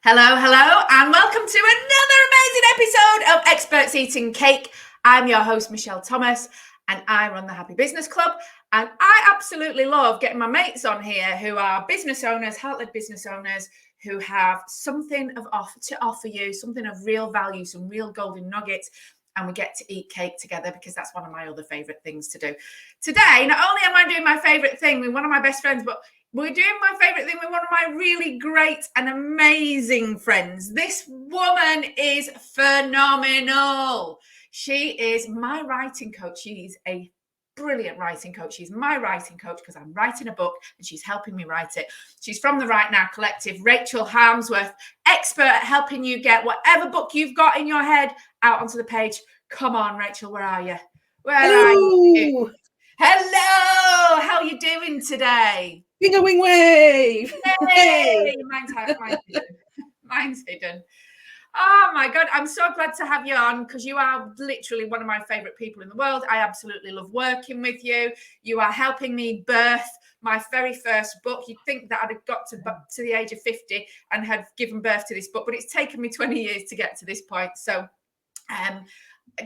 Hello, and welcome to another amazing episode of Experts Eating Cake. I'm your host, Michelle Thomas, and I run the Happy Business Club. And I absolutely love getting my mates on here who are business owners, heart-led business owners, who have something to offer you, something of real value, some real golden nuggets. And we get to eat cake together because that's one of my other favorite things to do. Today, not only am I doing my favorite thing with one of my best friends, but we're doing my favorite thing with one of my really great and amazing friends. This woman is phenomenal. She is my writing coach. She's a brilliant writing coach. She's my writing coach because I'm writing a book and she's helping me write it. She's from the Right Now Collective, Rachel Harmsworth, expert at helping you get whatever book you've got in your head out onto the page. Come on, Rachel, where are you? Where are you? Hello, how are you doing today? Finger wing wave! Yay! Mine's hidden. Oh my God, I'm so glad to have you on because you are literally one of my favorite people in the world. I absolutely love working with you. You are helping me birth my very first book. You'd think that I'd have got to the age of 50 and had given birth to this book, but it's taken me 20 years to get to this point. So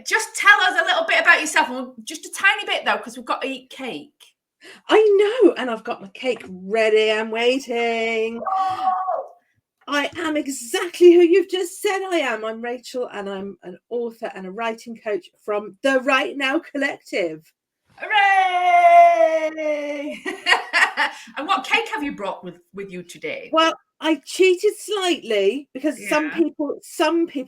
just tell us a little bit about yourself, just a tiny bit though, because we've got to eat cake. I know, and I've got my cake ready. I'm waiting. I am exactly who you've just said I am. I'm Rachel, and I'm an author and a writing coach from the Right Now Collective. Hooray! And what cake have you brought with you today? Well, I cheated slightly because some people,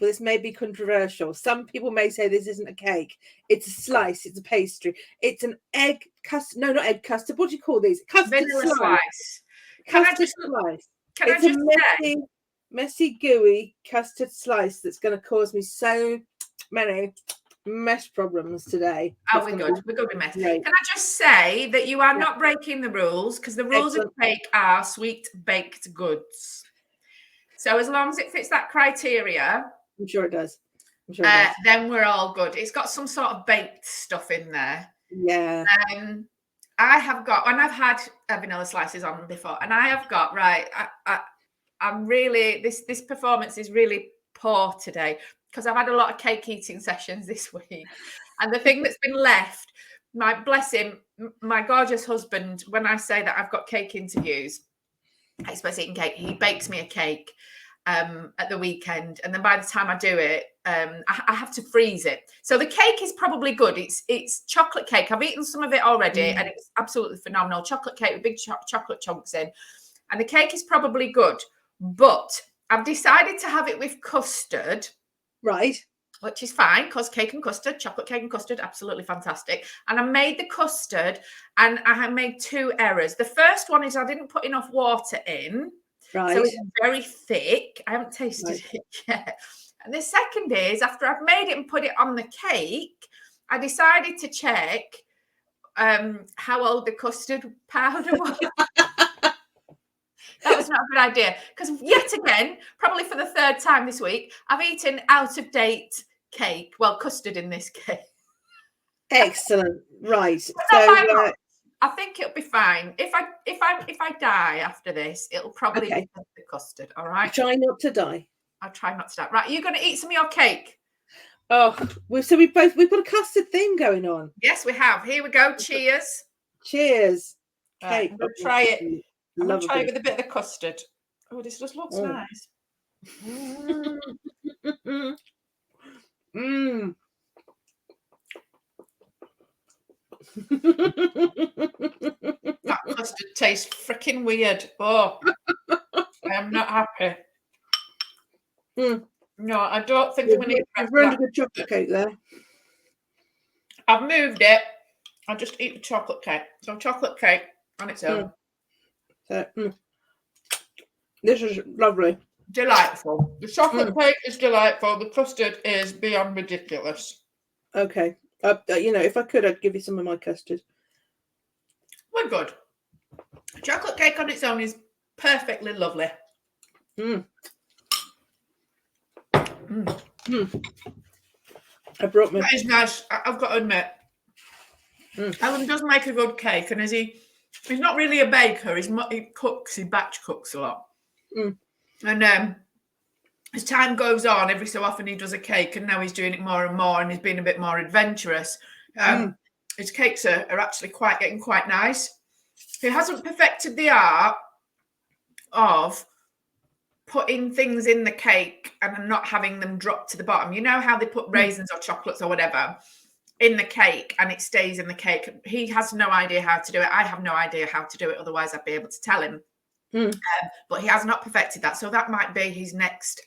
this may be controversial. Some people may say this isn't a cake. It's a slice. It's a pastry. It's an egg custard. No, not egg custard. What do you call these? Custard Vanilla slice. Custard slice. It's a messy, gooey custard slice that's going to cause me so many mess problems today. Oh, we're good. We're going to be messy. Can I just say that you are not breaking the rules because the rules of cake are sweet baked goods. So as long as it fits that criteria, I'm sure it does. Then we're all good. It's got some sort of baked stuff in there. Yeah. I have got, and I've had vanilla slices on before, and I have got, right, I'm really, this performance is really poor today because I've had a lot of cake eating sessions this week. And the thing that's been left, bless him, my gorgeous husband, when I say that I've got cake interviews, Experts Eating Cake, he bakes me a cake at the weekend. And then by the time I do it, I have to freeze it. So the cake is probably good. It's chocolate cake. I've eaten some of it already and it's absolutely phenomenal. Chocolate cake with big chocolate chunks in. And the cake is probably good. But I've decided to have it with custard. Right. Which is fine because cake and custard, chocolate cake and custard, absolutely fantastic. And I made the custard and I have made two errors. The first one is I didn't put enough water in. Right. So it's very thick. I haven't tasted it yet. And the second is after I've made it and put it on the cake, I decided to check how old the custard powder was. That was not a good idea because yet again, probably for the third time this week, I've eaten out of date cake. Well, custard in this case. Excellent. Right. So I think it'll be fine. If I die after this, it'll probably be the custard. All right. Try not to die. I'll try not to die. Right, you're going to eat some of your cake. Oh, we've got a custard thing going on. Yes, we have. Here we go. Cheers. Cheers. Cake. I'm going to try it. I'm going to try it with a bit of the custard. Oh, this just looks nice. That custard tastes freaking weird. Oh, I am not happy. No, I don't think I'm going to eat a really good chocolate cake there. I've moved it. I'll just eat the chocolate cake. So chocolate cake on its own. This is lovely. Delightful. The chocolate cake is delightful. The custard is beyond ridiculous. Okay. If I could, I'd give you some of my custard. We're good. Chocolate cake on its own is perfectly lovely. I brought my... That is nice. I've got to admit. Alan does make a good cake, and he's not really a baker. He batch cooks a lot. And as time goes on, every so often he does a cake, and now he's doing it more and more, and he's being a bit more adventurous. His cakes are actually getting quite nice. He hasn't perfected the art of putting things in the cake and not having them drop to the bottom. You know how they put raisins or chocolates or whatever in the cake and it stays in the cake? He has no idea how to do it. I have no idea how to do it. Otherwise, I'd be able to tell him. But he has not perfected that. So that might be his next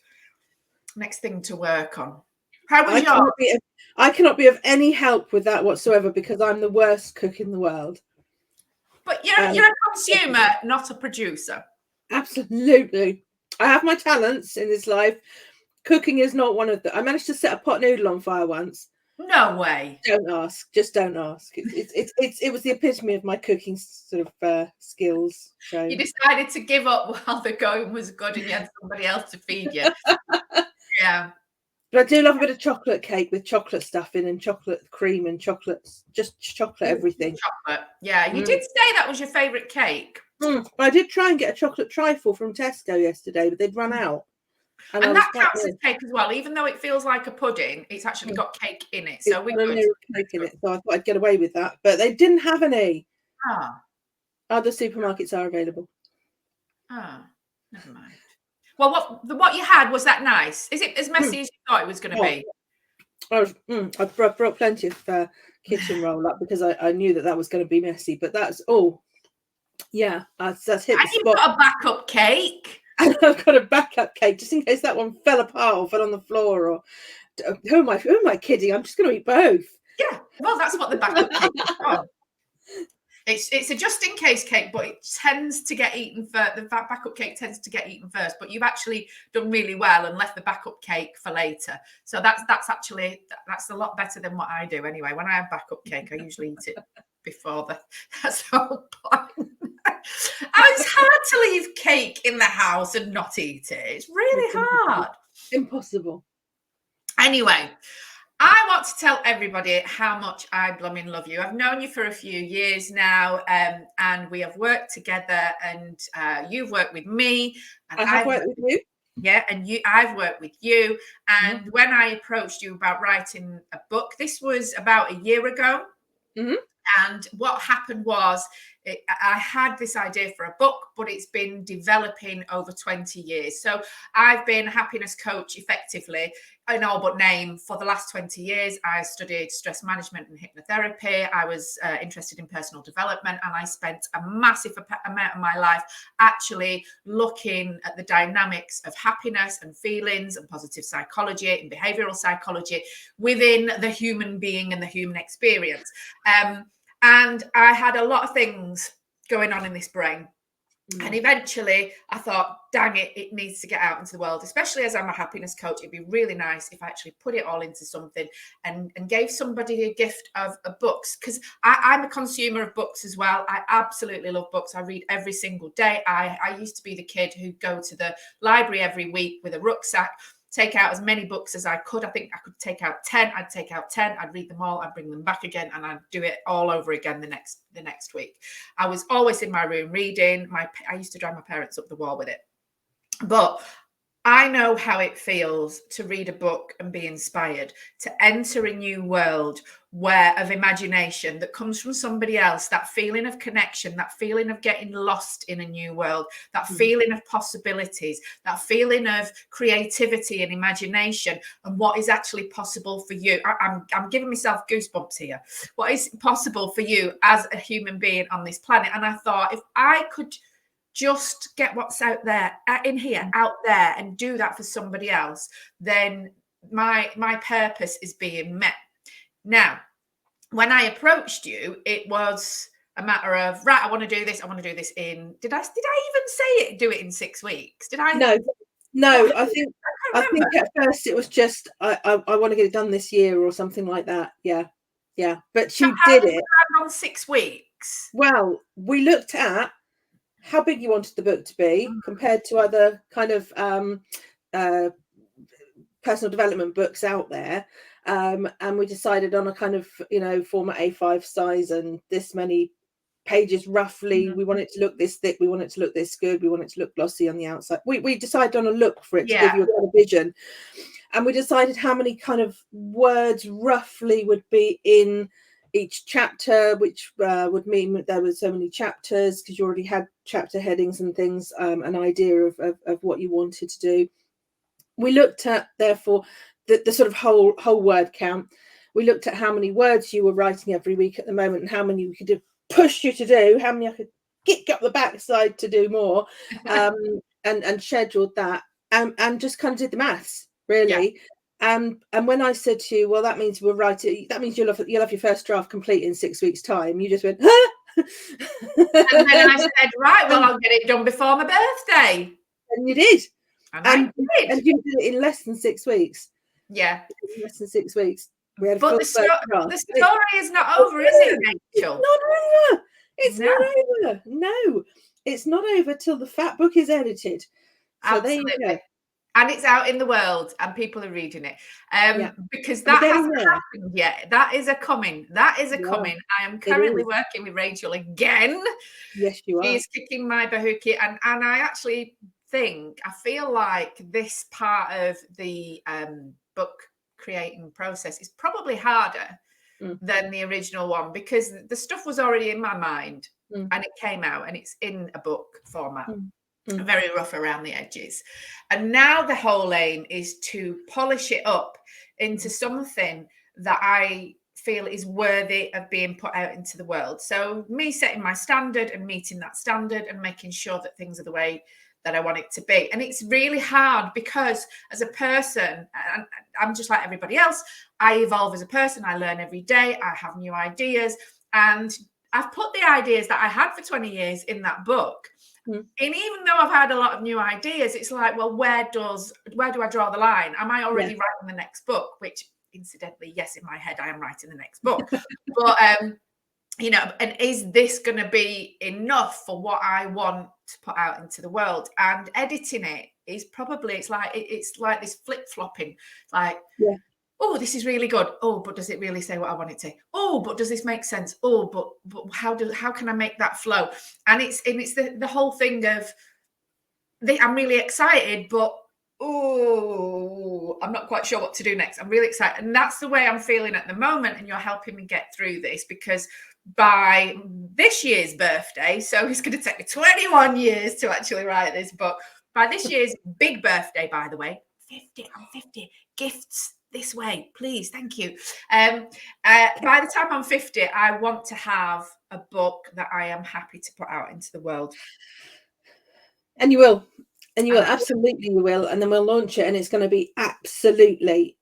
thing to work on. How was yours? I cannot be of any help with that whatsoever because I'm the worst cook in the world. But you're a consumer, not a producer. Absolutely. I have my talents in this life. Cooking is not one of them. I managed to set a pot noodle on fire once. No way. Don't ask. Just don't ask. It was the epitome of my cooking sort of skills. So. You decided to give up while the going was good and you had somebody else to feed you. Yeah. But I do love a bit of chocolate cake with chocolate stuffing and chocolate cream and just chocolate everything. Chocolate. Yeah, you did say that was your favourite cake. I did try and get a chocolate trifle from Tesco yesterday, but they'd run out. And that counts as cake as well. Even though it feels like a pudding, it's actually got cake in it. So we're good. Cake in it, so I thought I'd get away with that. But they didn't have any. Other supermarkets are available. Never mind. Well, what you had, was that nice? Is it as messy as you thought it was going to be? I brought plenty of kitchen roll up because I knew that was going to be messy. But that's all. Yeah, that's hit the spot. And you've got a backup cake. And I've got a backup cake just in case that one fell apart or fell on the floor. Or who am I kidding? I'm just going to eat both. Yeah, well, that's what the backup cake is for. It's a just in case cake, but it tends to get eaten first. The backup cake tends to get eaten first, but you've actually done really well and left the backup cake for later. So that's a lot better than what I do anyway. When I have backup cake, I usually eat it before that's the whole point. It's hard to leave cake in the house and not eat it. It's really hard. Impossible. Anyway, I want to tell everybody how much I blooming love you. I've known you for a few years now, and we have worked together, and you've worked with me. And I've worked with you. Yeah, and I've worked with you. And when I approached you about writing a book, this was about a year ago. And what happened was I had this idea for a book, but it's been developing over 20 years. So I've been a happiness coach effectively in all but name for the last 20 years. I studied stress management and hypnotherapy. I was interested in personal development, and I spent a massive amount of my life actually looking at the dynamics of happiness and feelings and positive psychology and behavioral psychology within the human being and the human experience. And I had a lot of things going on in this brain. And eventually I thought, dang it, it needs to get out into the world, especially as I'm a happiness coach. It'd be really nice if I actually put it all into something and gave somebody a gift of books, because I'm a consumer of books as well. I absolutely love books. I read every single day. I used to be the kid who'd go to the library every week with a rucksack, take out as many books as I could. I think I could take out 10. I'd take out 10. I'd read them all. I'd bring them back again, and I'd do it all over again the next week. I was always in my room reading. I used to drive my parents up the wall with it. But I know how it feels to read a book and be inspired, to enter a new world of imagination that comes from somebody else, that feeling of connection, that feeling of getting lost in a new world, that feeling of possibilities, that feeling of creativity and imagination, and what is actually possible for you. I'm giving myself goosebumps here. What is possible for you as a human being on this planet? And I thought, if I could just get what's out there out there and do that for somebody else, then my purpose is being met. Now, when I approached you, it was a matter of, right, I want to do this. I want to do this in, did I even say do it in 6 weeks? Did I? No, I think at first it was just, I want to get it done this year or something like that. Yeah. But you did it. On 6 weeks. Well, we looked at how big you wanted the book to be compared to other kind of personal development books out there. And we decided on a kind of, format A5 size and this many pages roughly. We want it to look this thick. We want it to look this good. We want it to look glossy on the outside. We decided on a look for it to give you a kind of vision. And we decided how many kind of words roughly would be in each chapter, which would mean that there were so many chapters, because you already had chapter headings and things, an idea of what you wanted to do. We looked at, therefore, the sort of whole word count. We looked at how many words you were writing every week at the moment and how many we could push you to do, how many I could kick up the backside to do more, and scheduled that, and just kind of did the maths, really. And when I said to you, well, that means we'll write it, that means you'll have your first draft complete in 6 weeks' time, you just went, huh? And then I said, right, well, I'll get it done before my birthday. And you did. And you did it in less than 6 weeks. Yeah. In less than 6 weeks. But the story is not over, is it, Rachel? It's not over. No, it's not over till the fat book is edited. So Absolutely. There you go. And it's out in the world and people are reading it. Because that hasn't happened yet. That is a coming. I am currently working with Rachel again. Yes, you are. She's kicking my bahookie. And I actually I feel like this part of the book creating process is probably harder than the original one, because the stuff was already in my mind and it came out and it's in a book format. Very rough around the edges, and now the whole aim is to polish it up into something that I feel is worthy of being put out into the world. So me setting my standard and meeting that standard and making sure that things are the way that I want it to be. And it's really hard because as a person, and I'm just like everybody else, I evolve as a person. I learn every day. I have new ideas, and I've put the ideas that I had for 20 years in that book. And even though I've had a lot of new ideas, it's like, well, where do I draw the line? Am I already writing the next book? Which, incidentally, yes, in my head, I am writing the next book. But, and is this going to be enough for what I want to put out into the world? And editing it is probably, it's like this flip-flopping. Like, oh, this is really good. Oh, but does it really say what I want it to? Oh, but does this make sense? Oh, but how can I make that flow? And it's the whole thing of I'm really excited, but I'm not quite sure what to do next. I'm really excited. And that's the way I'm feeling at the moment. And you're helping me get through this, because by this year's birthday, so it's going to take me 21 years to actually write this book. By this year's big birthday, by the way, 50, I'm 50, gifts this way, please, thank you. By the time I'm 50, I want to have a book that I am happy to put out into the world. And you will. Absolutely you will. And then we'll launch it and it's going to be absolutely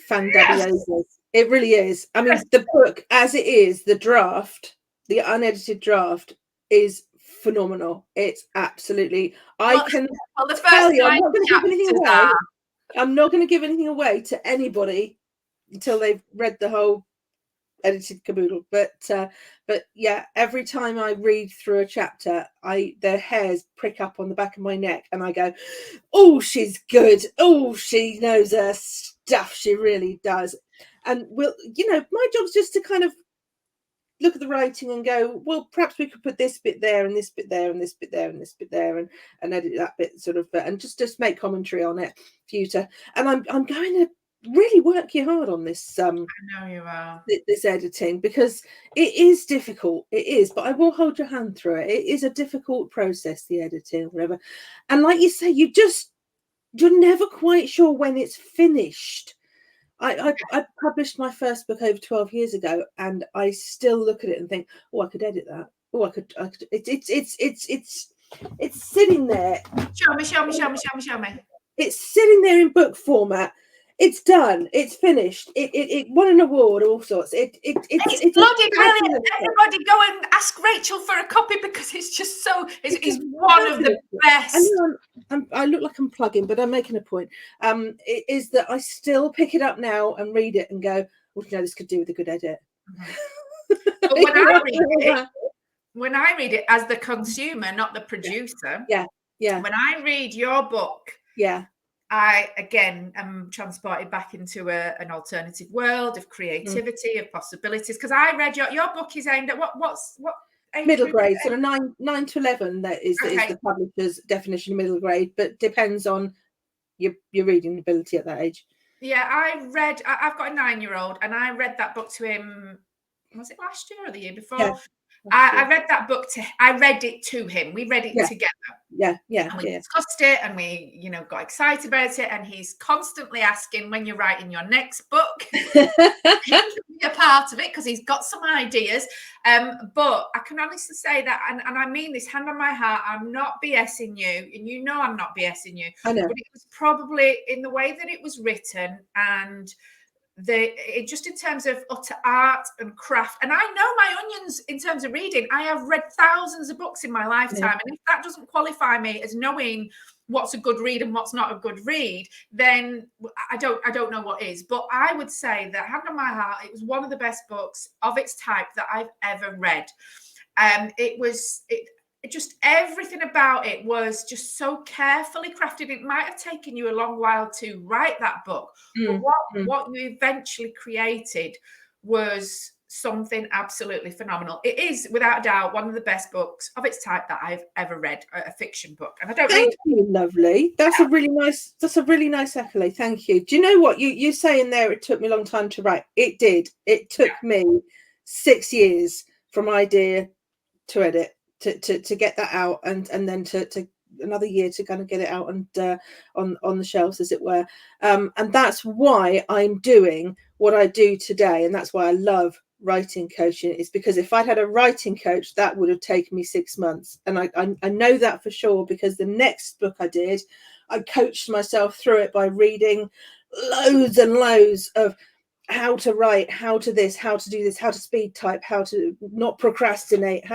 fantabulous. It really is. I mean, the book as it is, the draft, the unedited draft, is phenomenal. It's absolutely, the first I'm not going to give anything away to anybody until they've read the whole edited caboodle. But yeah, every time I read through a chapter, their hairs prick up on the back of my neck, and I go, "Oh, she's good. Oh, she knows her stuff. She really does." And my job's just to kind of look at the writing and go, well, perhaps we could put this bit there and this bit there and this bit there and this bit there, and edit that bit sort of, and just make commentary on it for you to. And I'm going to really work you hard on this. I know you are. This editing, because it is difficult. It is, but I will hold your hand through it. It is a difficult process, the editing, whatever. And like you say, you're never quite sure when it's finished. I published my first book over 12 years ago, and I still look at it and think, oh, I could edit that. Oh, I could. It's sitting there. Show me. It's sitting there in book format. It's done. It's finished. It won an award, all sorts. It's bloody brilliant. Everybody go and ask Rachel for a copy, because it's just so. It's one of the best. I look like I'm plugging, but I'm making a point. It is that I still pick it up now and read it and go, well, this could do with a good edit. But when I read it as the consumer, not the producer. Yeah. When I read your book, I again am transported back into an alternative world of creativity, of possibilities. Because I read your book is aimed at what Middle grade, sort of 9 to 11. That is Okay. the publisher's definition of middle grade, but depends on your reading ability at that age. Yeah, I've got a 9-year-old, and I read that book to him. Was it last year or the year before? Yeah, I read that book I read it to him. We read it together. Yeah. And we discussed it, and we, got excited about it. And he's constantly asking, when you're writing your next book, he can be a part of it because he's got some ideas. But I can honestly say that, and I mean this hand on my heart, I'm not BSing you, and I'm not BSing you. I know. But it was probably in the way that it was written, and just in terms of utter art and craft. And I know my onions in terms of reading. I have read thousands of books in my lifetime, and if that doesn't qualify me as knowing what's a good read and what's not a good read, then I don't know what is. But I would say that, hand on my heart, it was one of the best books of its type that I've ever read. Just everything about it was just so carefully crafted. It might have taken you a long while to write that book, but what you eventually created was something absolutely phenomenal. It is, without a doubt, one of the best books of its type that I've ever read, a fiction book. And I don't Thank you, lovely. That's a really nice accolade. Thank you. Do you know what you say in there? It took me a long time to write. It did. It took me 6 years from idea to edit to get that out, and then to another year to kind of get it out and on the shelves, as it were. And that's why I'm doing what I do today, and that's why I love writing coaching, is because if I'd had a writing coach, that would have taken me 6 months. And I know that for sure, because the next book I did, I coached myself through it by reading loads and loads of how to write, how to this, how to do this, how to speed type, how to not procrastinate.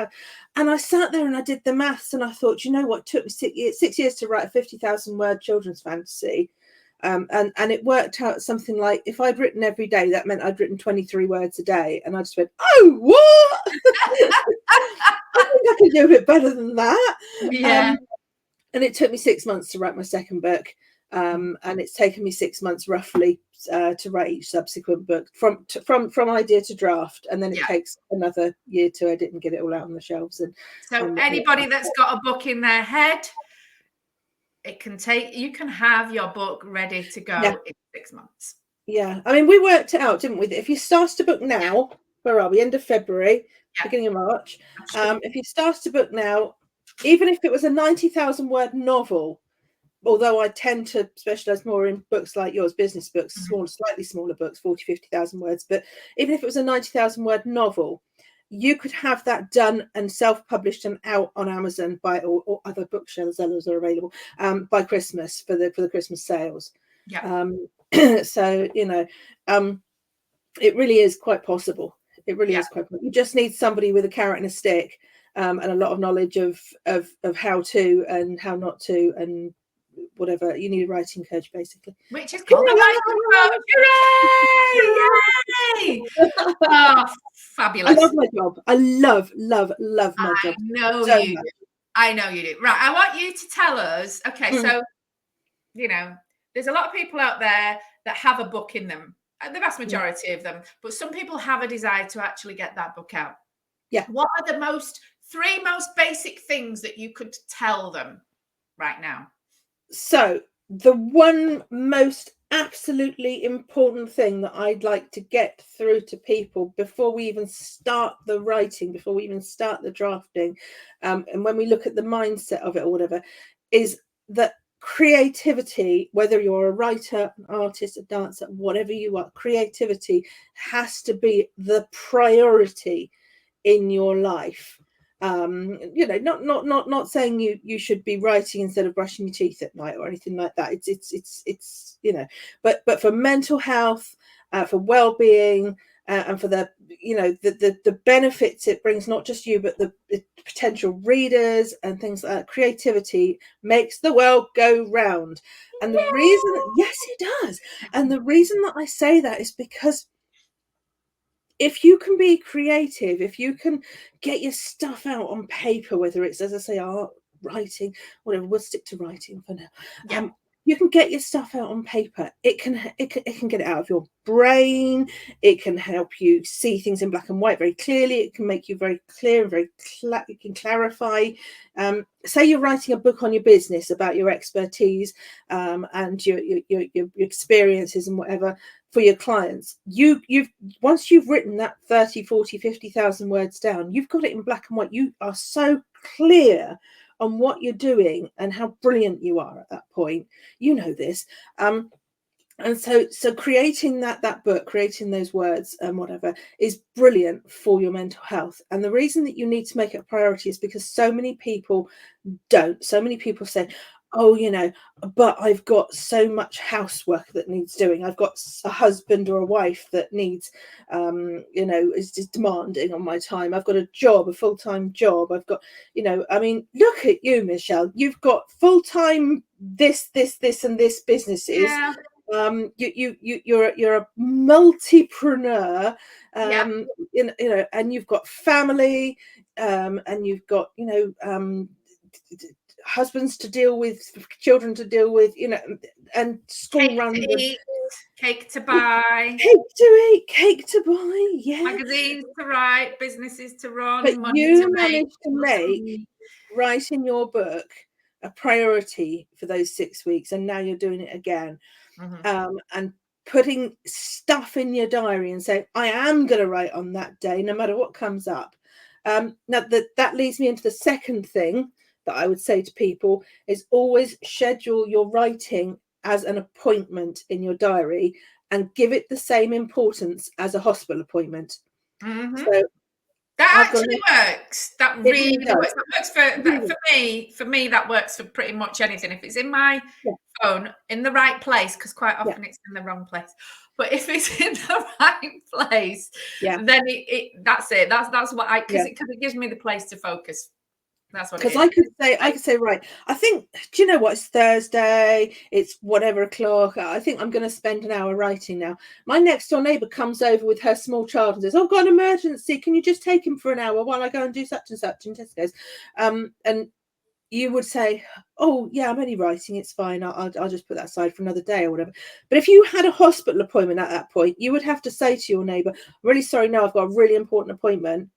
And I sat there and I did the maths, and I thought, you know what, it took me 6 years to write a 50,000 word children's fantasy. And it worked out something like, if I'd written every day, that meant I'd written 23 words a day. And I just went, oh, what? I think I could do a bit better than that. Yeah. And it took me 6 months to write my second book. And it's taken me 6 months roughly to write each subsequent book from idea to draft, and then it takes another year to edit and get it all out on the shelves. And so anybody that's got a book in their head, you can have your book ready to go in 6 months. Yeah, I mean, we worked it out, didn't we? If you start a book now, where are we? End of February, beginning of March. If you start a book now, even if it was a 90,000 word novel, although I tend to specialize more in books like yours, business books, slightly smaller books, 40, 50,000 words. But even if it was a 90,000 word novel, you could have that done and self-published and out on Amazon or other booksellers are available by Christmas for the Christmas sales. Yeah. So, it really is quite possible. It really is quite possible. You just need somebody with a carrot and a stick, and a lot of knowledge of how to and how not to, and whatever. You need a writing coach, basically, which is called a writing coach. Hooray! Oh, fabulous. I love my job. I love my job. I know you do. Right, I want you to tell us, okay, so there's a lot of people out there that have a book in them, the vast majority of them, but some people have a desire to actually get that book out. What are the three most basic things that you could tell them right now? So the one most absolutely important thing that I'd like to get through to people before we even start the writing, before we even start the drafting, and when we look at the mindset of it or whatever, is that creativity, whether you're a writer, an artist, a dancer, whatever you are, creativity has to be the priority in your life. Not saying you should be writing instead of brushing your teeth at night or anything like that. It's but for mental health, for well-being, and for the benefits it brings, not just you but the potential readers and things like that. Creativity makes the world go round, and the reason, yes, it does, and the reason that I say that is because if you can be creative, if you can get your stuff out on paper, whether it's, as I say, art, writing, whatever, we'll stick to writing for now. you can get your stuff out on paper. It can get it out of your brain. It can help you see things in black and white very clearly. It can make you very clear and you can clarify. Say you're writing a book on your business about your expertise and your experiences and whatever for your clients. Once you've written that 30, 40, 50,000 words down, you've got it in black and white. You are so clear on what you're doing and how brilliant you are at that point. You know this. And so creating that book, creating those words and whatever is brilliant for your mental health. And the reason that you need to make it a priority is because so many people don't. So many people say, oh, but I've got so much housework that needs doing. I've got a husband or a wife that needs, is just demanding on my time. I've got a job, a full-time job. I've got, look at you, Michelle. You've got full-time this, and this businesses. Yeah. You're a multipreneur, and you've got family, and you've got, husbands to deal with, children to deal with, and school runs, cake to buy, cake to buy, magazines to write, businesses to run. But you managed to make writing your book a priority for those 6 weeks, and now you're doing it again. And putting stuff in your diary and saying, I am going to write on that day, no matter what comes up. Now that leads me into the second thing that I would say to people is always schedule your writing as an appointment in your diary and give it the same importance as a hospital appointment. So that actually works. That really works. That works for me. That works for pretty much anything. If it's in my phone in the right place, because quite often it's in the wrong place. But if it's in the right place, then that's it. That's what because it gives me the place to focus. That's what. Because I could say, right, I think, do you know what? It's Thursday. It's whatever o'clock. I think I'm going to spend an hour writing now. My next door neighbour comes over with her small child and says, "Oh, I've got an emergency. Can you just take him for an hour while I go and do such and such in Tesco's?" And you would say, "Oh, yeah, I'm only writing. It's fine. I'll just put that aside for another day or whatever." But if you had a hospital appointment at that point, you would have to say to your neighbour, "I'm really sorry. No, I've got a really important appointment.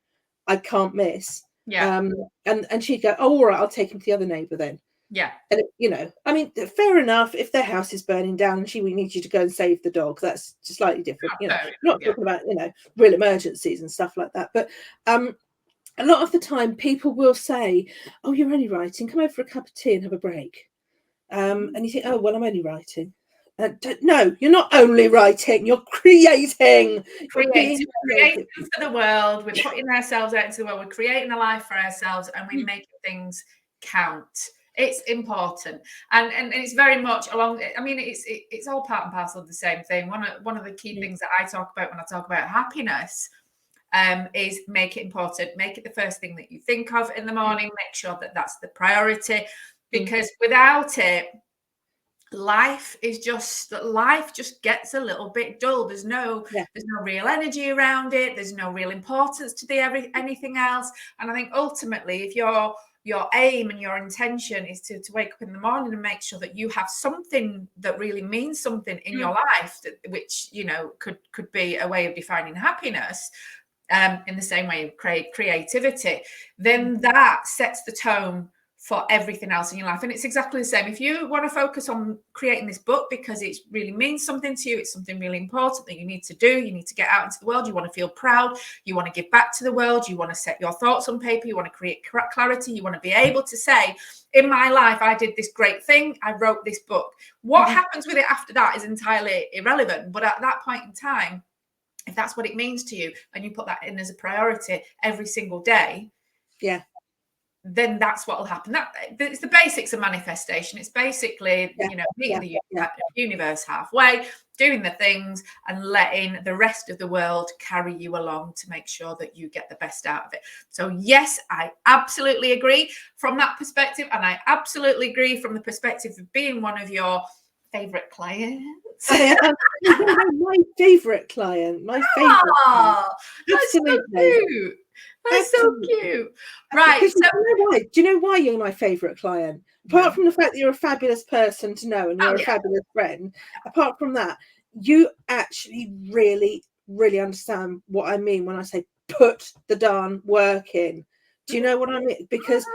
I can't miss." And she'd go, "Oh, all right, I'll take him to the other neighbour then." And fair enough. If their house is burning down and we need you to go and save the dog, that's just slightly different. Not talking about real emergencies and stuff like that. But a lot of the time, people will say, "Oh, you're only writing. Come over for a cup of tea and have a break." And you think, "Oh, well, I'm only writing." No, you're not only writing, you're creating. Creating for the world. We're putting ourselves out into the world. We're creating a life for ourselves, and we're making things count. It's important, and it's very much along. I mean, it's all part and parcel of the same thing. One of the key things that I talk about when I talk about happiness is make it important. Make it the first thing that you think of in the morning. Make sure that that's the priority, because without it, life just gets a little bit dull. There's no real energy around it. There's no real importance to anything else. And I think ultimately, if your aim and your intention is to wake up in the morning and make sure that you have something that really means something in your life, which could be a way of defining happiness, in the same way of creativity, then that sets the tone for everything else in your life. And it's exactly the same. If you want to focus on creating this book because it really means something to you, it's something really important that you need to do, you need to get out into the world, you want to feel proud, you want to give back to the world, you want to set your thoughts on paper, you want to create clarity, you want to be able to say, in my life, I did this great thing, I wrote this book. What happens with it after that is entirely irrelevant. But at that point in time, if that's what it means to you, and you put that in as a priority every single day, then that's what will happen. It's the basics of manifestation. It's basically, meeting the universe halfway, doing the things and letting the rest of the world carry you along to make sure that you get the best out of it. So yes, I absolutely agree from that perspective. And I absolutely agree from the perspective of being one of your favorite clients. My favorite client. That's so cute. That's so cute. Right. So, do you know why you're my favorite client? Apart from the fact that you're a fabulous person to know and you're a fabulous friend, apart from that, you actually really, really understand what I mean when I say put the darn work in. Do you know what I mean? Because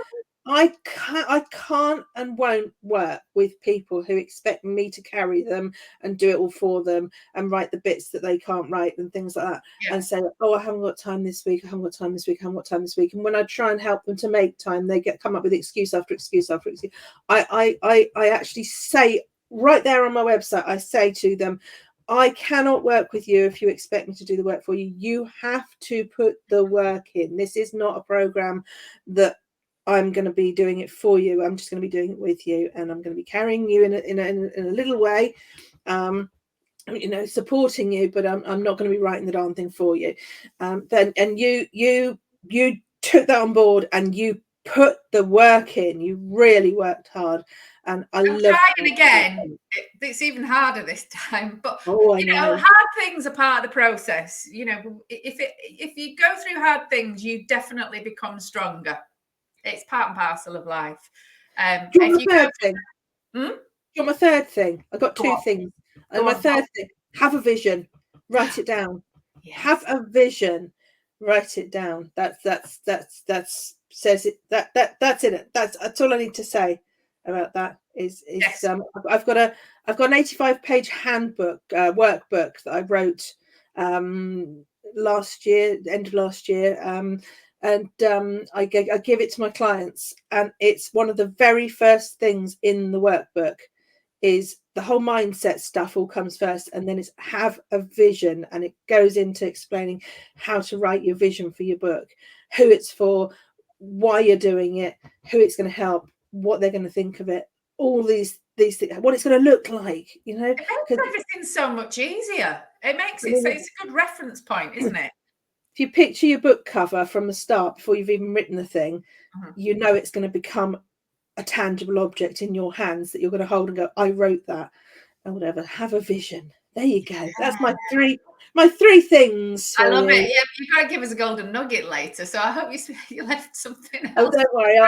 I can't and won't work with people who expect me to carry them and do it all for them and write the bits that they can't write and things like that, and say, oh, I haven't got time this week, I haven't got time this week, I haven't got time this week. And when I try and help them to make time, they come up with excuse after excuse after excuse. I actually say right there on my website, I say to them, I cannot work with you if you expect me to do the work for you. You have to put the work in. This is not a program that I'm going to be doing it for you. I'm just going to be doing it with you, and I'm going to be carrying you in a little way, supporting you. But I'm not going to be writing the darn thing for you. And you took that on board and you put the work in. You really worked hard, and I'm trying again. It's even harder this time. But hard things are part of the process. If you go through hard things, you definitely become stronger. It's part and parcel of life. Do you want my third thing? I've got two things. And my third thing, have a vision. Write it down. Yes. Have a vision. Write it down. That's says it. That's in it. That's all I need to say about that. Yes. I've got an 85-page handbook, workbook that I wrote last year, end of last year. And I give it to my clients, and it's one of the very first things in the workbook is the whole mindset stuff all comes first, and then it's have a vision, and it goes into explaining how to write your vision for your book, who it's for, why you're doing it, who it's going to help, what they're going to think of it, all these things, what it's going to look like. It makes everything so much easier. It makes it so it's a good reference point, isn't it? If you picture your book cover from the start before you've even written the thing, it's going to become a tangible object in your hands that you're going to hold and go, I wrote that, and whatever. Have a vision. There you go. That's my three things. I love it. Yeah, you got to give us a golden nugget later. So I hope you left something else. Oh, don't worry.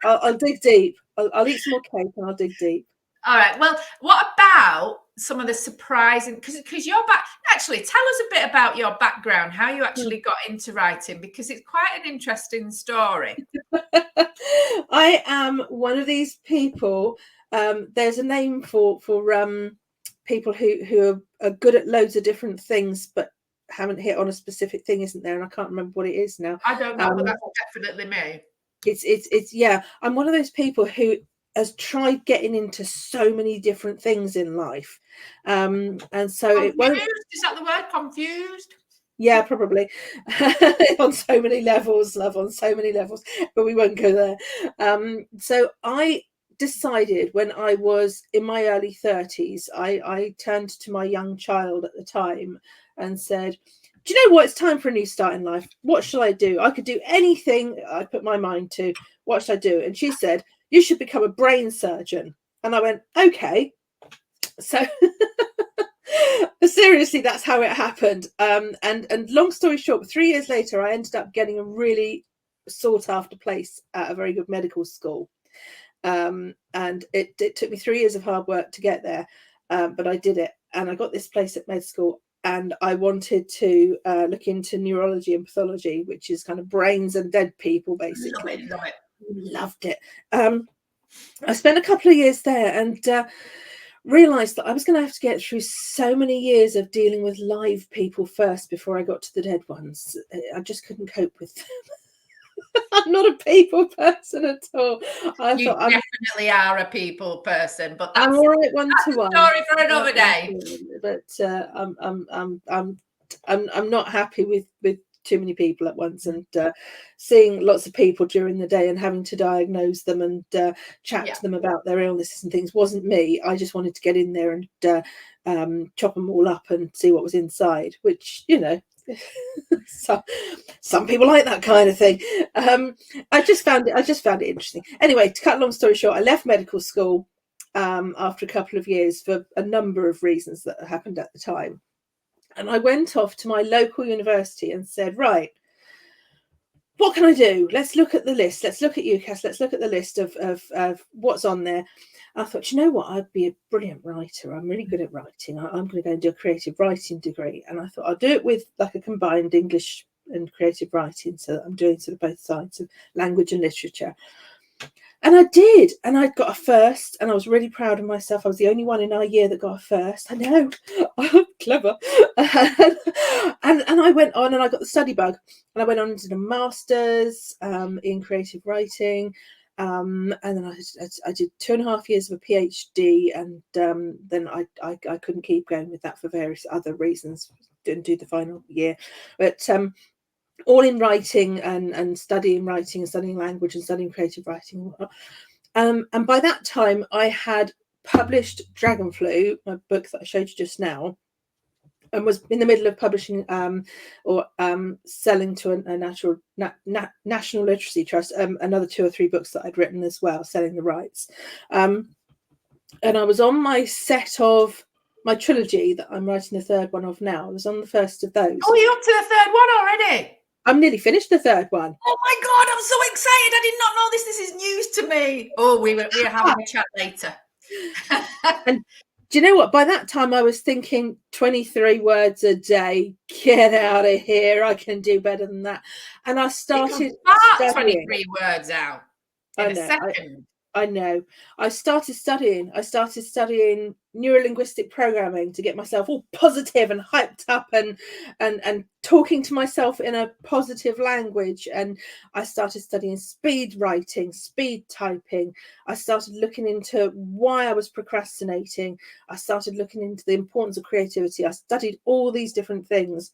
I'll dig deep. I'll eat some more cake and I'll dig deep. All right. Well, what about some of the surprising? Because your actually, tell us a bit about your background, how you actually got into writing, because it's quite an interesting story. I am one of these people. There's a name for people who are good at loads of different things, but haven't hit on a specific thing, isn't there? And I can't remember what it is now. I don't know, but that's definitely me. It's I'm one of those people who has tried getting into so many different things in life, and so confused? It won't. Is that the word? Confused? Yeah, probably. On so many levels, love, on so many levels, but we won't go there. So I decided when I was in my early 30s, I turned to my young child at the time and said, do you know what? It's time for a new start in life. What shall I do? I could do anything I put my mind to. What should I do? And she said, you should become a brain surgeon. And I went, okay. So seriously, that's how it happened. And long story short, 3 years later, I ended up getting a really sought after place at a very good medical school. And it took me 3 years of hard work to get there. But I did it. And I got this place at med school. And I wanted to look into neurology and pathology, which is kind of brains and dead people, basically. Love it. Loved it. I spent a couple of years there and realised that I was going to have to get through so many years of dealing with live people first before I got to the dead ones. I just couldn't cope with them. I'm not a people person at all. You definitely are a people person, but I'm all right one-to-one. Story for another day. But I'm not happy with too many people at once, and seeing lots of people during the day and having to diagnose them and chat to them about their illnesses and things wasn't me. I just wanted to get in there and chop them all up and see what was inside, which, so some people like that kind of thing. I just found it interesting. Anyway, to cut a long story short, I left medical school after a couple of years for a number of reasons that happened at the time. And I went off to my local university and said, right, what can I do? Let's look at the list. Let's look at UCAS. Let's look at the list of what's on there. I thought, you know what? I'd be a brilliant writer. I'm really good at writing. I'm going to go and do a creative writing degree. And I thought I'll do it with like a combined English and creative writing. So that I'm doing sort of both sides of language and literature. And I did. And I got a first. And I was really proud of myself. I was the only one in our year that got a first. I know. I'm clever. And I went on and I got the study bug. And I went on to the master's in creative writing. And then I did 2.5 years of a PhD, and then I couldn't keep going with that for various other reasons. Didn't do the final year, but all in writing and studying writing and studying language and studying creative writing. And by that time, I had published Dragonflu, my book that I showed you just now, and was in the middle of publishing or selling to a national literacy trust another 2 or 3 books that I'd written as well, selling the rights. And I was on my set of my trilogy that I'm writing the 3rd one of now. I was on the first of those. Oh, you're up to the 3rd one already? I'm nearly finished the 3rd one. Oh my God, I'm so excited. I did not know this. This is news to me. Oh, we are having a chat later. And do you know what? By that time, I was thinking 23 words a day. Get out of here. I can do better than that. And I started studying. 23 words out in a second. I know. I started studying neurolinguistic programming to get myself all positive and hyped up and talking to myself in a positive language. And I started studying speed writing, speed typing. I started looking into why I was procrastinating. I started looking into the importance of creativity. I studied all these different things.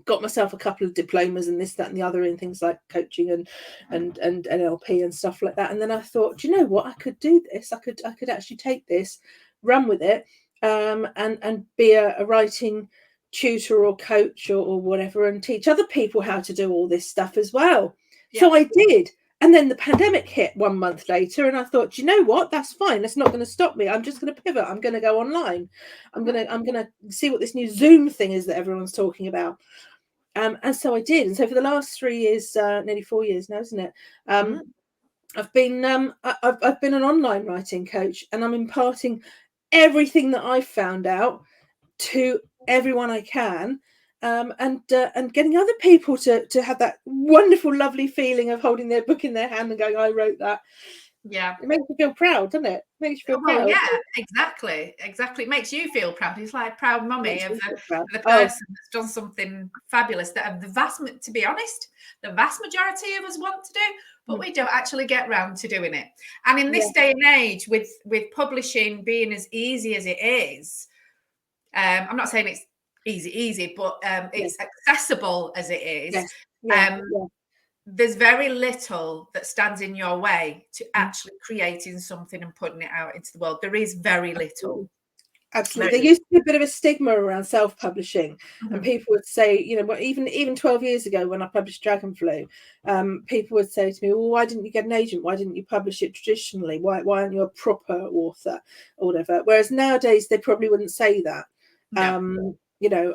Got myself a couple of diplomas and this, that, and the other in things like coaching and NLP and stuff like that. And then I thought, do you know what? I could do this. I could actually take this, run with it, and be a writing tutor or coach or whatever, and teach other people how to do all this stuff as well. Yeah. So I did. And then the pandemic hit 1 month later, and I thought, do you know what? That's fine. That's not going to stop me. I'm just going to pivot. I'm going to go online. I'm going to see what this new Zoom thing is that everyone's talking about. And so I did. And so for the last 3 years, nearly 4 years now, isn't it? I've been an online writing coach, and I'm imparting everything that I've found out to everyone I can. And getting other people to have that wonderful, lovely feeling of holding their book in their hand and going, I wrote that. Yeah. It makes you feel proud, doesn't it? It makes you feel proud. Yeah, exactly. It makes you feel proud. It's like proud mummy of the person that's done something fabulous that to be honest, the vast majority of us want to do, but we don't actually get round to doing it. And in this day and age, with publishing being as easy as it is, I'm not saying it's easy, but it's accessible as it is. There's very little that stands in your way to actually creating something and putting it out into the world. There is very little. Absolutely. There used to be a bit of a stigma around self-publishing, and people would say, even 12 years ago when I published Dragonflu, people would say to me, well, why didn't you get an agent? Why didn't you publish it traditionally? Why aren't you a proper author or whatever? Whereas nowadays they probably wouldn't say that. No.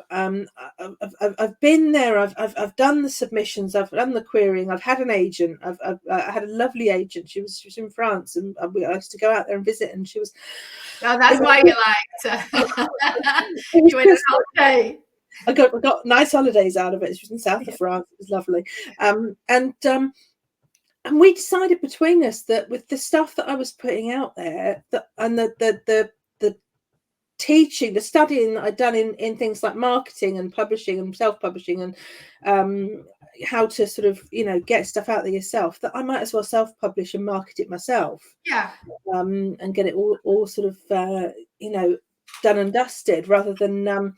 I've been there. I've done the submissions. I've done the querying. I've had an agent. I had a lovely agent. She was in France, and I used to go out there and visit. And she was. Oh, that's why you liked her. You went on holiday. I got nice holidays out of it. She was in south of France. It was lovely. And we decided between us that with the stuff that I was putting out there, and the teaching, the studying that I'd done in things like marketing and publishing and self-publishing and how to sort of get stuff out there yourself, that I might as well self-publish and market it myself, and get it all sort of done and dusted, rather than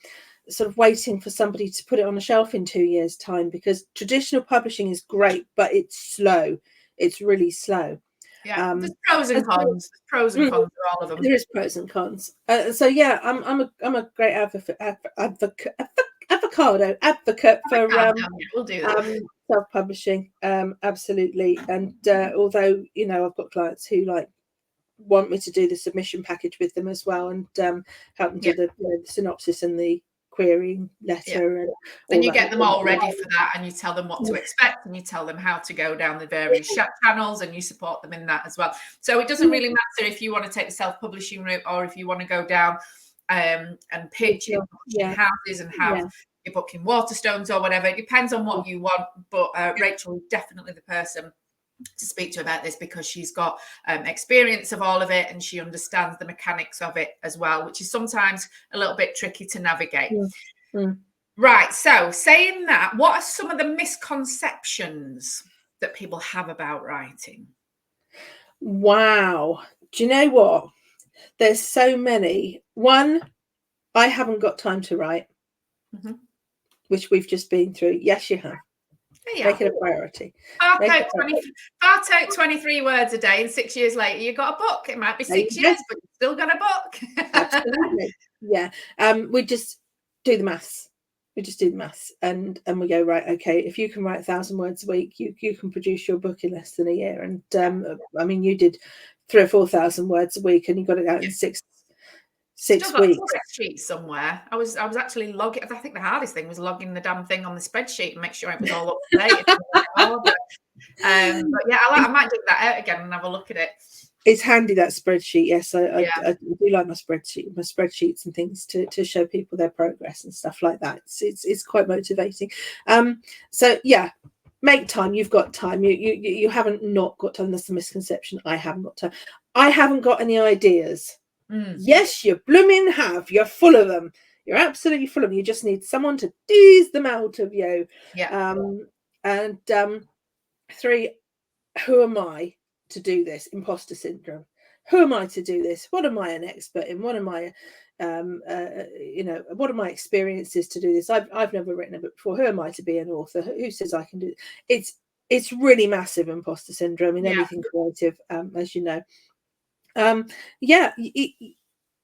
sort of waiting for somebody to put it on a shelf in 2 years' time, because traditional publishing is great, but it's slow. It's really slow. Yeah, there's pros and cons. There's pros and cons for all of them. There is pros and cons. So yeah, I'm a great advocate for we'll do that. Self-publishing, absolutely. And although I've got clients who want me to do the submission package with them as well, and help them do the synopsis and the querying letter and then you get them all ready for that, and you tell them what to expect, and you tell them how to go down the various channels, and you support them in that as well. So it doesn't really matter if you want to take the self-publishing route or if you want to go down and pitch in publishing houses and have your book in Waterstones or whatever. It depends on what you want, but Rachel is definitely the person to speak to about this, because she's got experience of all of it, and she understands the mechanics of it as well, which is sometimes a little bit tricky to navigate. Right, so saying that, what are some of the misconceptions that people have about writing? Wow, do you know what? There's so many. One, I haven't got time to write, which we've just been through. Yes, you have. Make it a priority. Fart out 23 words a day, and 6 years later you got a book. It might be 6 years, but you've still got a book. Absolutely. Yeah. We just do the maths. And we go, right, okay, if you can write 1,000 words a week, you can produce your book in less than a year. And I mean, you did 3,000 or 4,000 words a week, and you got it out in six weeks. Spreadsheet somewhere. I was actually logging. I think the hardest thing was logging the damn thing on the spreadsheet and make sure it was all up to date. But yeah, I might dig that out again and have a look at it. It's handy, that spreadsheet. Yes, I do like my spreadsheets and things to show people their progress and stuff like that. It's quite motivating. So yeah, make time. You've got time. You haven't not got time. That's the misconception. I haven't got time. I haven't got any ideas. Yes, you blooming have. You're full of them. You're absolutely full of them. You just need someone to tease them out of you. And 3, who am I to do this? Imposter syndrome. Who am I to do this? What am I an expert in? What am I, what are my experiences to do this? I've never written a book before. Who am I to be an author? Who says I can do it? It's really massive, imposter syndrome, in anything creative, as you know.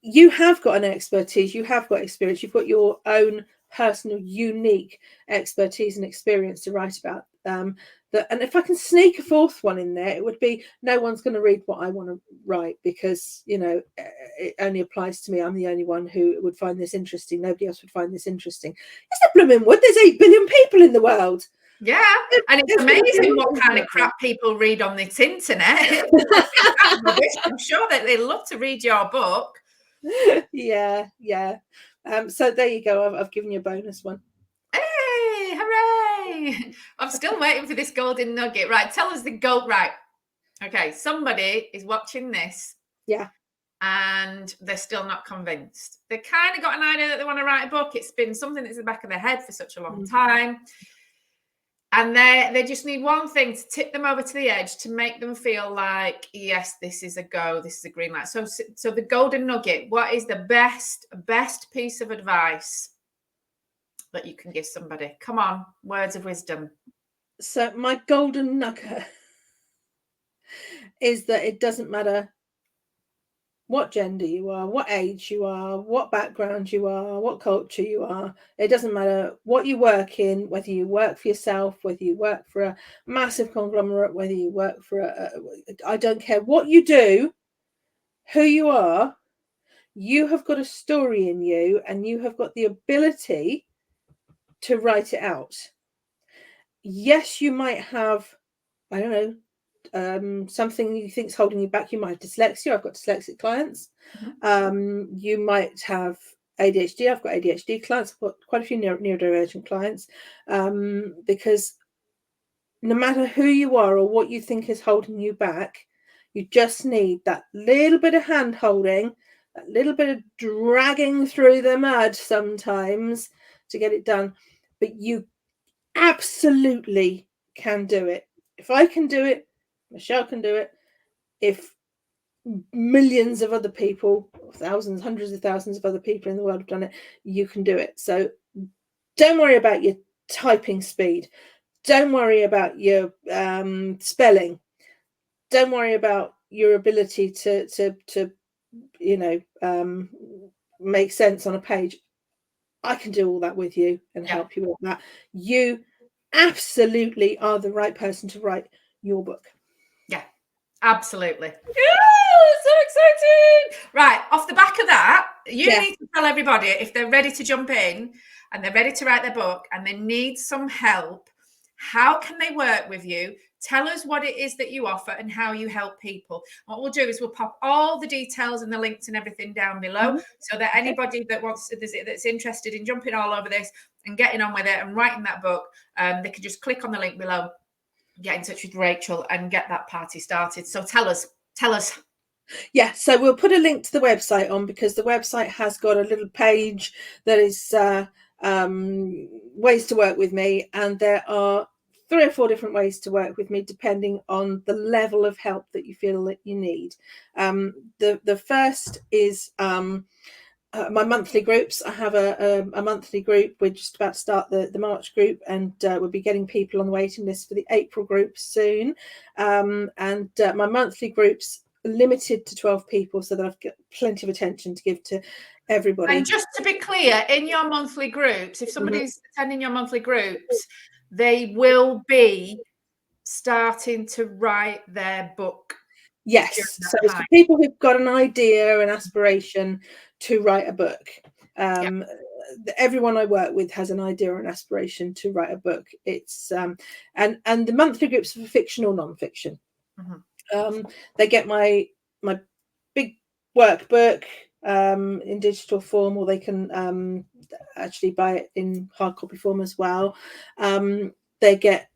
You have got an expertise, you have got experience, you've got your own personal, unique expertise and experience to write about. And if I can sneak a 4th one in there, it would be, no one's going to read what I want to write, because it only applies to me. I'm the only one who would find this interesting. Nobody else would find this interesting. It's a blooming wood. There's 8 billion people in the world. Yeah, and it's amazing what kind of crap people read on this internet. I'm sure that they love to read your book. Yeah. So there you go. I've given you a bonus one. Hey, hooray! I'm still waiting for this golden nugget. Right, tell us the gold. Right, okay. Somebody is watching this. Yeah. And they're still not convinced. They kind of got an idea that they want to write a book. It's been something that's in the back of their head for such a long time. And they just need one thing to tip them over to the edge, to make them feel like, yes, this is a go, this is a green light. So the golden nugget, what is the best piece of advice that you can give somebody? Come on, words of wisdom. So my golden nugget is that it doesn't matter what gender you are, what age you are, what background you are, what culture you are. It doesn't matter what you work in, whether you work for yourself, whether you work for a massive conglomerate, whether you work for I don't care what you do, who you are, you have got a story in you, and you have got the ability to write it out. Yes, you might have, I don't know, something you think's holding you back. You might have dyslexia. I've got dyslexic clients. You might have ADHD. I've got ADHD clients. I've got quite a few neurodivergent clients, because no matter who you are or what you think is holding you back, you just need that little bit of hand holding, that little bit of dragging through the mud sometimes to get it done. But you absolutely can do it. If I can do it, Michelle can do it. If millions of other people, thousands, hundreds of thousands of other people in the world have done it, you can do it. So don't worry about your typing speed. Don't worry about your spelling. Don't worry about your ability to make sense on a page. I can do all that with you and help you with that. You absolutely are the right person to write your book. Absolutely. Yeah, so exciting. Right, off the back of that, You need to tell everybody if they're ready to jump in and they're ready to write their book and they need some help, how can they work with you? Tell us what it is that you offer and how you help people. What we'll do is we'll pop all the details and the links and everything down below so that anybody that that's interested in jumping all over this and getting on with it and writing that book, they can just click on the link below, get in touch with Rachel and get that party started. So tell us. Yeah, so we'll put a link to the website on, because the website has got a little page that is ways to work with me, and there are 3 or 4 different ways to work with me depending on the level of help that you feel that you need. The first is my monthly groups. I have a monthly group. We're just about to start the March group, and we'll be getting people on the waiting list for the April group soon. And my monthly groups limited to 12 people, so that I've got plenty of attention to give to everybody. And just to be clear, in your monthly groups, if somebody's attending your monthly groups, they will be starting to write their book. Yes, so it's for people who've got an idea, an aspiration to write a book. Everyone I work with has an idea or an aspiration to write a book. It's and the monthly groups are for fiction or non-fiction. They get my big workbook in digital form, or they can actually buy it in hard copy form as well. They get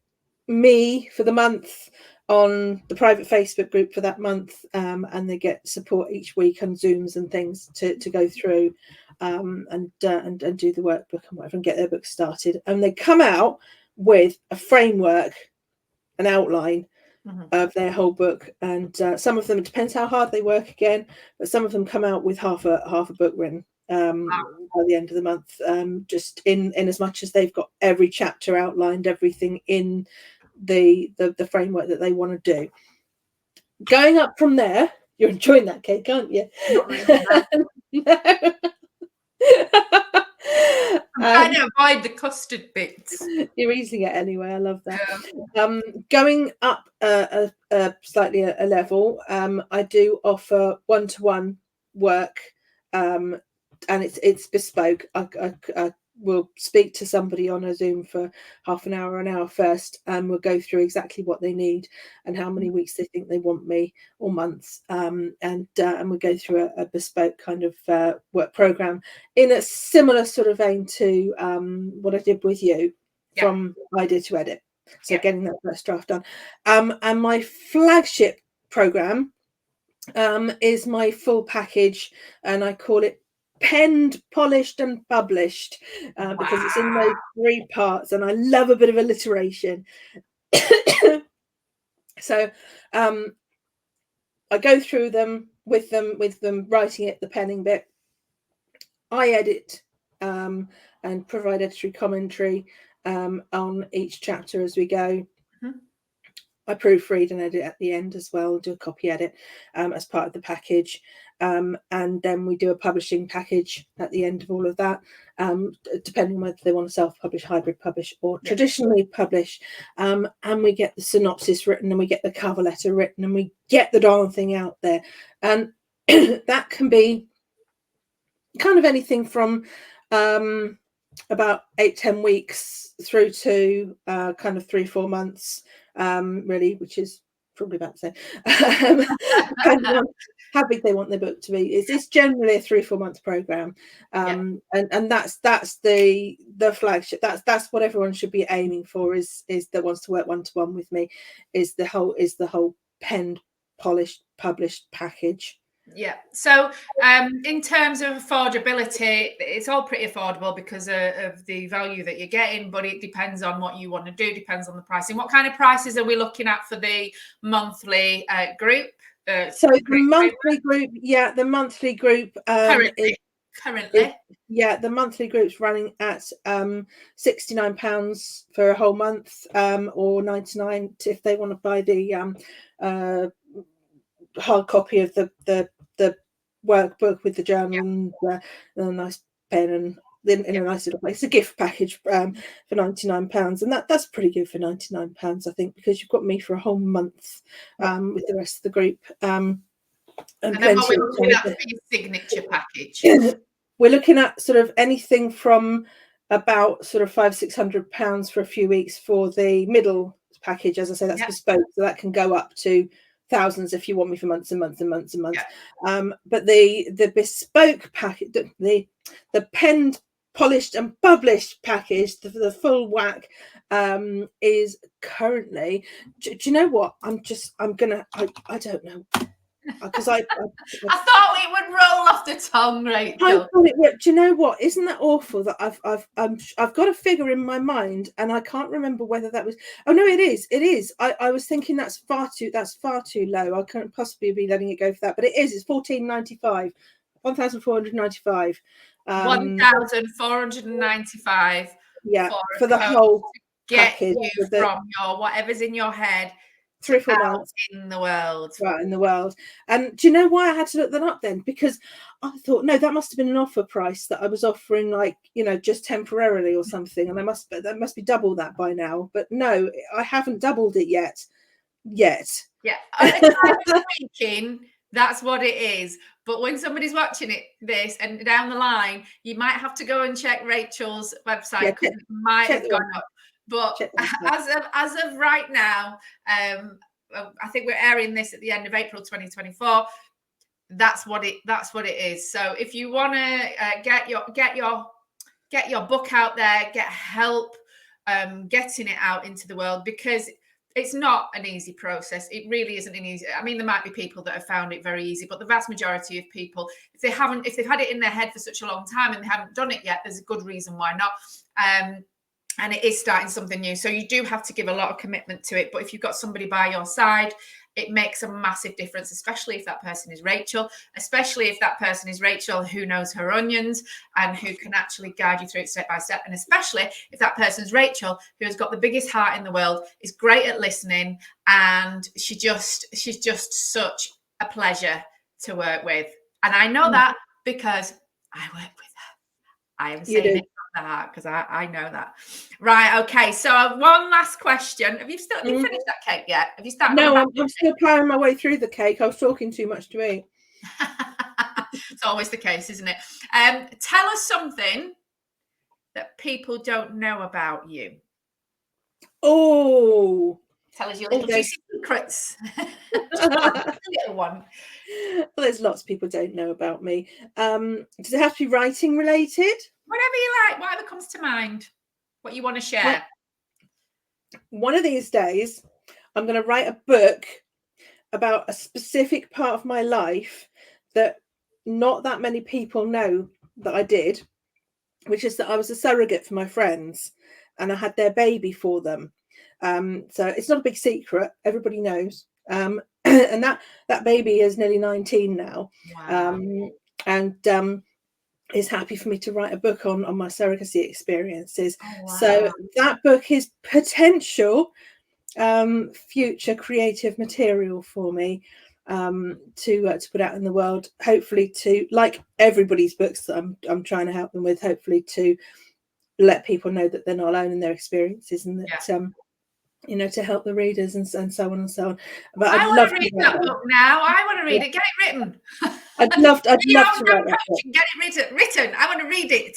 me for the month on the private Facebook group for that month, and they get support each week on Zooms and things to go through and do the workbook and whatever, and get their book started. And they come out with a framework, an outline of their whole book, and some of them, it depends how hard they work again, but some of them come out with half a book written by the end of the month, just in as much as they've got every chapter outlined, everything in the framework that they want to do. Going up from there, you're enjoying that, Kate, aren't you? Not really, no. I'm trying to avoid the custard bits. You're easily get anywhere. I love that. Going up slightly a level, I do offer one-to-one work, and it's bespoke. I will speak to somebody on a Zoom for half an hour first, and we'll go through exactly what they need and how many weeks they think they want me, or months, and we'll go through a bespoke kind of work program in a similar sort of vein to what I did with you, from idea to edit. So getting that first draft done. And my flagship program is my full package, and I call it Penned, Polished and Published, because it's in those 3 parts, and I love a bit of alliteration. So I go through them with them writing it, the penning bit. I edit and provide editorial commentary on each chapter as we go. I proofread and edit at the end as well, do a copy edit as part of the package. And then we do a publishing package at the end of all of that, depending on whether they want to self-publish, hybrid publish, or traditionally publish. And we get the synopsis written, and we get the cover letter written, and we get the darn thing out there. And that can be kind of anything from about 8-10 weeks through to kind of 3-4 months, really, which is probably about the same. Depending on how big they want their book to be. It's generally a 3-4 month program, and that's the flagship. That's what everyone should be aiming for. Is that wants to work one-to-one with me. Is the whole penned, polished, published package. Yeah. So in terms of affordability, it's all pretty affordable because of the value that you're getting, but it depends on what you want to do, depends on the pricing. What kind of prices are we looking at for the monthly group? So the monthly group, the monthly group currently. The monthly group's running at £69 for a whole month, or £99 if they want to buy the hard copy of the workbook with the journal and a nice pen and in a nice little place. It's a gift package for £99, and that's pretty good for £99, I think, because you've got me for a whole month with the rest of the group. And then what we're looking at for your signature package. we're looking at sort of anything from about sort of £500-600 for a few weeks for the middle package. As I say, that's bespoke, so that can go up to thousands if you want me for months and months and months and months. But the bespoke package, the penned, polished and published package, the full whack, is currently, do you know what, I don't know, because I thought it would roll off the tongue, Rachel. I thought it would. Do you know what? Isn't that awful that I've got a figure in my mind and I can't remember whether that was. Oh no, it is. It is. I was thinking that's far too low. I can't possibly be letting it go for that, but it is. It's £1,495. 1,495. Yeah, for the whole package. You from your whatever's in your head. 3 or 4 months in the world. Right, in the world. And do you know why I had to look that up then? Because I thought, no, that must have been an offer price that I was offering, like, just temporarily or something. And that must be double that by now. But no, I haven't doubled it yet. Yeah. Speaking, that's what it is. But when somebody's watching this and down the line, you might have to go and check Rachel's website, because it might have gone up. But as of right now, I think we're airing this at the end of April 2024. That's what it is. So if you want to get your book out there, get help getting it out into the world, because it's not an easy process. It really isn't an easy. I mean, there might be people that have found it very easy, but the vast majority of people, if they've had it in their head for such a long time and they haven't done it yet, there's a good reason why not. And it is starting something new. So you do have to give a lot of commitment to it. But if you've got somebody by your side, it makes a massive difference, especially if that person is Rachel, who knows her onions and who can actually guide you through it step by step. And especially if that person's Rachel, who has got the biggest heart in the world, is great at listening, and she's just such a pleasure to work with. And I know that because I work with her. I am saying it from the heart because I know that. Right, okay. So one last question. Have you finished that cake yet? Have you started? No, I'm still powering my way through the cake. I was talking too much to eat. It's always the case, isn't it? Tell us something that people don't know about you. Oh, tell us your little juicy secrets. Little one. Well, there's lots of people don't know about me. Does it have to be writing related? Whatever you like, whatever comes to mind, what you want to share. One of these days, I'm going to write a book about a specific part of my life that not that many people know that I did, which is that I was a surrogate for my friends and I had their baby for them. So it's not a big secret. Everybody knows. And that baby is nearly 19 now. Wow. And is happy for me to write a book on my surrogacy experiences. Oh, wow. So that book is potential future creative material for me to put out in the world, hopefully to, like everybody's books that I'm trying to help them with, hopefully to let people know that they're not alone in their experiences, and that to help the readers and so on and so on. But I want to read that book now. I want to read it. Get it written. I'd love to write that book. Get it written. I want to read it.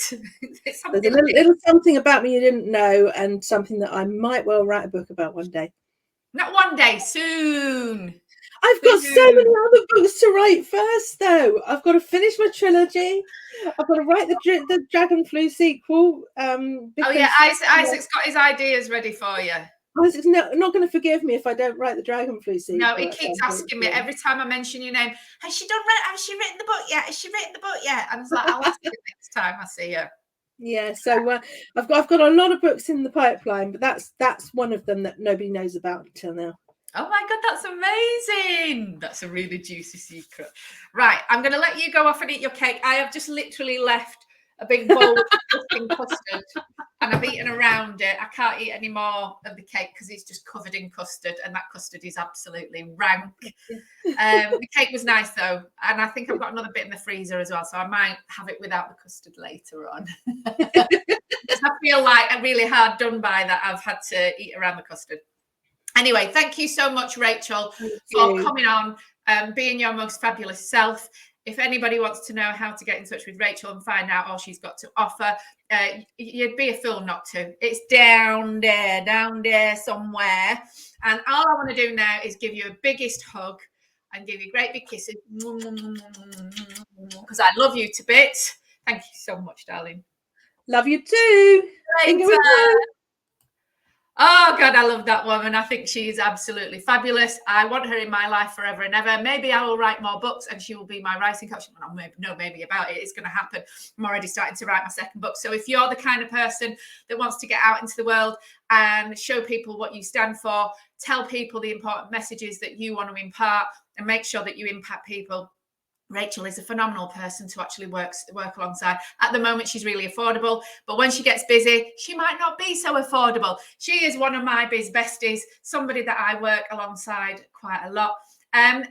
There's a little something about me you didn't know, and something that I might well write a book about one day. Not one day, soon. I've got so many other books to write first, though. I've got to finish my trilogy. I've got to write the Dragonflu sequel. Isaac's got his ideas ready for you. Isaac's not going to forgive me if I don't write the Dragonflu sequel. No, he keeps asking me every time I mention your name. Has she written the book yet? Has she written the book yet? And it's like, I'll ask you next time I see her. Yeah, so I've got a lot of books in the pipeline, but that's one of them that nobody knows about until now. Oh my God, that's amazing. That's a really juicy secret. Right, I'm going to let you go off and eat your cake. I have just literally left a big bowl of custard and I've eaten around it. I can't eat any more of the cake because it's just covered in custard, and that custard is absolutely rank. The cake was nice though, and I think I've got another bit in the freezer as well, so I might have it without the custard later on. I feel like I'm really hard done by that I've had to eat around the custard. Anyway, thank you so much, Rachel, for coming on, being your most fabulous self. If anybody wants to know how to get in touch with Rachel and find out all she's got to offer, you'd be a fool not to. It's down there somewhere. And all I want to do now is give you a biggest hug and give you great big kisses, because I love you to bits. Thank you so much, darling. Love you too. Oh, God, I love that woman. I think she is absolutely fabulous. I want her in my life forever and ever. Maybe I will write more books and she will be my writing coach. Maybe about it. It's going to happen. I'm already starting to write my second book. So if you're the kind of person that wants to get out into the world and show people what you stand for, tell people the important messages that you want to impart, and make sure that you impact people, Rachel is a phenomenal person to actually work alongside. At the moment, she's really affordable, but when she gets busy, she might not be so affordable. She is one of my biz besties, somebody that I work alongside quite a lot. And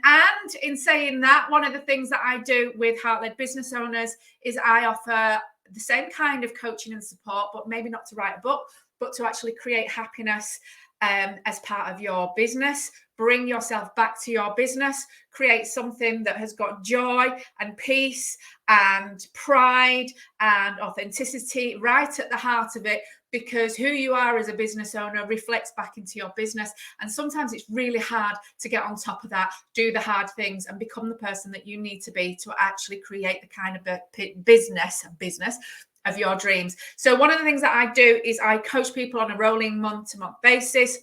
in saying that, one of the things that I do with heart-led business owners is I offer the same kind of coaching and support, but maybe not to write a book, but to actually create happiness as part of your business. Bring yourself back to your business, create something that has got joy and peace and pride and authenticity right at the heart of it, because who you are as a business owner reflects back into your business. And sometimes it's really hard to get on top of that, do the hard things and become the person that you need to be to actually create the kind of business of your dreams. So one of the things that I do is I coach people on a rolling month-to-month basis.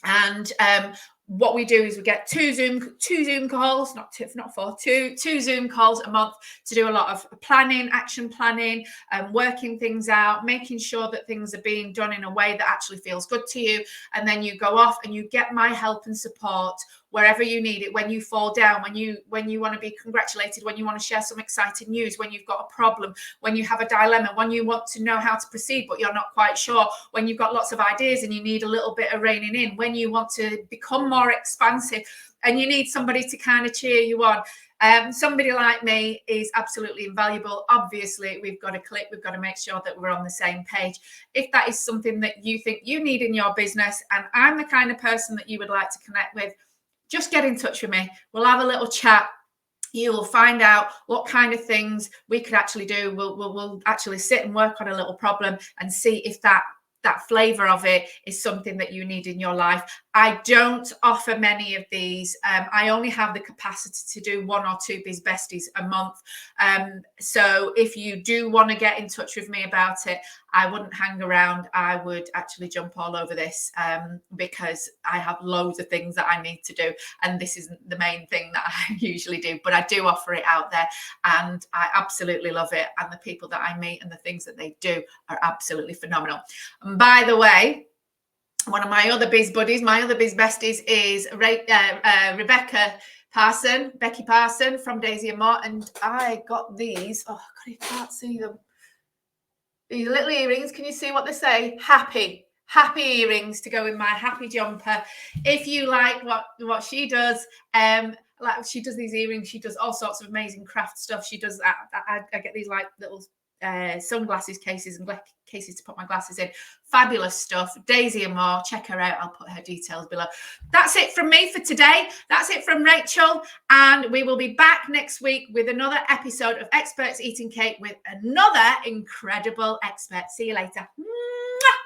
And what we do is we get two Zoom calls, two Zoom calls a month to do a lot of planning, action planning, working things out, making sure that things are being done in a way that actually feels good to you. And then you go off and you get my help and support wherever you need it, when you fall down, when you want to be congratulated, when you want to share some exciting news, when you've got a problem, when you have a dilemma, when you want to know how to proceed but you're not quite sure, when you've got lots of ideas and you need a little bit of reining in, when you want to become more expansive and you need somebody to kind of cheer you on. Somebody like me is absolutely invaluable. Obviously, we've got to click. We've got to make sure that we're on the same page. If that is something that you think you need in your business and I'm the kind of person that you would like to connect with, just get in touch with me. We'll have a little chat. You will find out what kind of things we could actually do. We'll actually sit and work on a little problem and see if that flavor of it is something that you need in your life. I don't offer many of these. I only have the capacity to do 1 or 2 biz besties a month. So if you do want to get in touch with me about it, I wouldn't hang around. I would actually jump all over this because I have loads of things that I need to do. And this isn't the main thing that I usually do, but I do offer it out there and I absolutely love it. And the people that I meet and the things that they do are absolutely phenomenal. And by the way, one of my other biz buddies, my other biz besties is Becky Parson from Daisy and More. And I got these. Oh, God, you can't see them. These little earrings. Can you see what they say? Happy earrings to go with my happy jumper. If you like what she does, like she does these earrings, she does all sorts of amazing craft stuff. She does that. I get these like little sunglasses cases and cases to put my glasses in. Fabulous stuff. Daisy and More, check her out. I'll put her details below. That's it from me for today. That's it from Rachel, and we will be back next week with another episode of Experts Eating Cake with another incredible expert. See you later. Mwah!